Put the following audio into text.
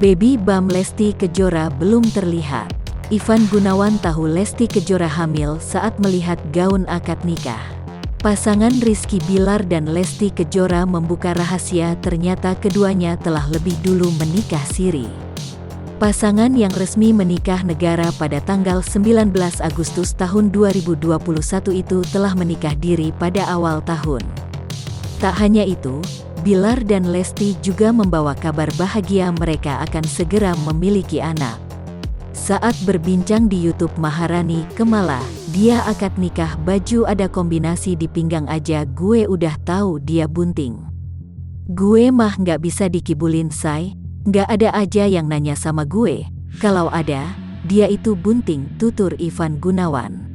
Baby bump Lesti Kejora belum terlihat. Ivan Gunawan tahu Lesti Kejora hamil saat melihat gaun akad nikah. Pasangan Rizky Bilar dan Lesti Kejora membuka rahasia, ternyata keduanya telah lebih dulu menikah siri. Pasangan yang resmi menikah negara pada tanggal 19 Agustus tahun 2021 itu telah menikah diri pada awal tahun. Tak hanya itu, Bilar dan Lesti juga membawa kabar bahagia mereka akan segera memiliki anak. Saat berbincang di YouTube Maharani Kemala, dia akad nikah baju ada kombinasi di pinggang aja gue udah tahu dia bunting. Gue mah nggak bisa dikibulin say, nggak ada aja yang nanya sama gue, kalau ada, dia itu bunting, tutur Ivan Gunawan.